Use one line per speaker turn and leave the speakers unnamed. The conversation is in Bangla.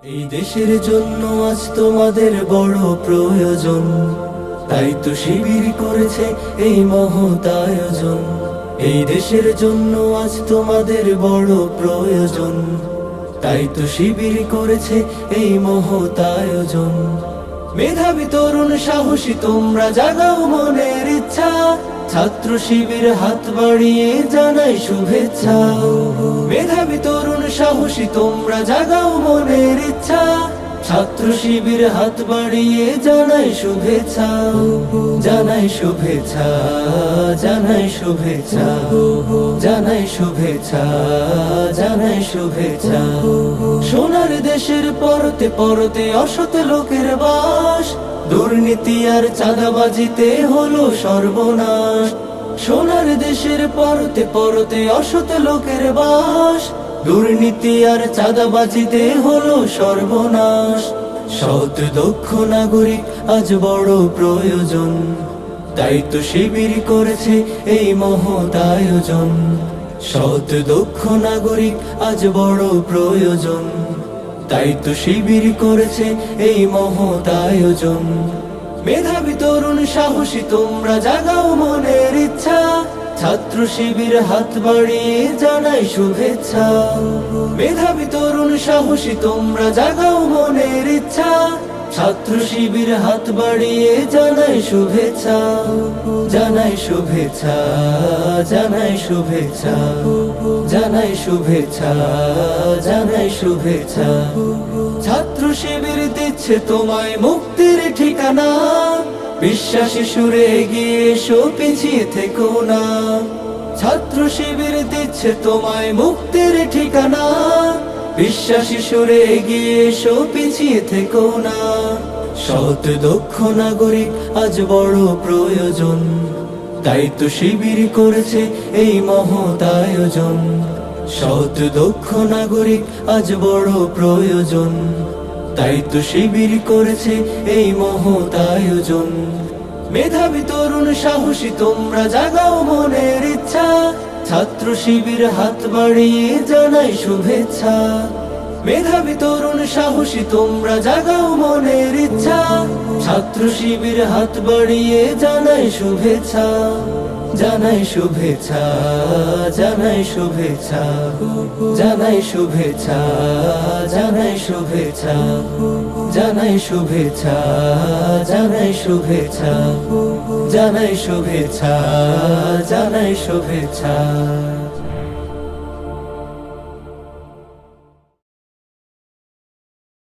এই দেশের জন্য আজ তোমাদের বড় প্রয়োজন, তাই তো শিবির করেছে এই মহৎ আয়োজন। এই দেশের জন্য আজ তোমাদের বড় প্রয়োজন, তাই তো শিবির করেছে এই মহৎ আয়োজন। মেধাবী তরুণ সাহসী তোমরা জাগাও মনের ইচ্ছা, ছাত্র শিবির হাত বাড়িয়ে জানাই শুভেচ্ছা। মেধাবী তরুণ সাহসী তোমরা জাগাও মনের ইচ্ছা, ছাত্র শিবির হাত বাড়িয়ে জানাই শুভেচ্ছা। জানাই শুভেচ্ছা, জানাই শুভেচ্ছা, জানাই শুভেচ্ছা, জানাই শুভেচ্ছা। সোনার দেশের পরতে পরতে অসৎ লোকের বাস, দুর্নীতি আর চাঁদাবাজিতে হলো সর্বনাশ। সোনার দেশের পরতে পরতে অসৎ লোকের বাস, দুর্নীতি আর চাঁদাবাজিতে হলো সর্বনাশ। সৎ দক্ষ নাগরিক আজ বড় প্রয়োজন, তাই তো শিবির করেছে এই মহৎ আয়োজন। সৎ দক্ষ নাগরিক আজ বড় প্রয়োজন, তাই তো শিবির করেছে এই মহৎ আয়োজন। মেধাবী তরুণ সাহসী তোমরা জাগাও মনের ইচ্ছা, ছাত্র শিবির হাত বাড়িয়ে জানাই শুভেচ্ছা। মেধাবী তরুণ সাহসী তোমরা জাগাও মনের ইচ্ছা, ছাত্র শিবির হাত বাড়িয়ে জানাই শুভেচ্ছা। জানাই শুভেচ্ছা, জানাই শুভেচ্ছা, জানাই শুভেচ্ছা, জানাই শুভেচ্ছা। ছাত্র শিবির দিচ্ছে তোমায় মুক্তির ঠিকানা, বিশ্বাসী সুরে এগিয়ে এসো পিছিয়ে থেকো না। ছাত্র শিবির দিচ্ছে তোমায় মুক্তির ঠিকানা, বিশ্বাসী সুরে এগিয়ে এসো পিছিয়ে থেকো না। সৎ দক্ষ নাগরিক আজ বড় প্রয়োজন, তাই তো শিবির করেছে এই মহৎ আয়োজন। সৎ দক্ষ নাগরিক আজ বড় প্রয়োজন, তাই তো শিবির করেছে এই মহৎ আয়োজন। মেধাবী তরুণ সাহসী তোমরা জাগাও মনের ইচ্ছা, ছাত্র শিবির হাত বাড়িয়ে জানাই শুভেচ্ছা। মেধাবী তরুণ সাহসী তোমরা জাগাও মনের ইচ্ছা, ছাত্র শিবির হাত বাড়িয়ে জানাই শুভেচ্ছা। জানাই শুভেচ্ছা, জানাই শুভেচ্ছা, জানাই শুভেচ্ছা, জানাই শুভেচ্ছা, জানাই শুভেচ্ছা, জানাই শুভেচ্ছা, জানাই শুভেচ্ছা, জানাই শুভেচ্ছা।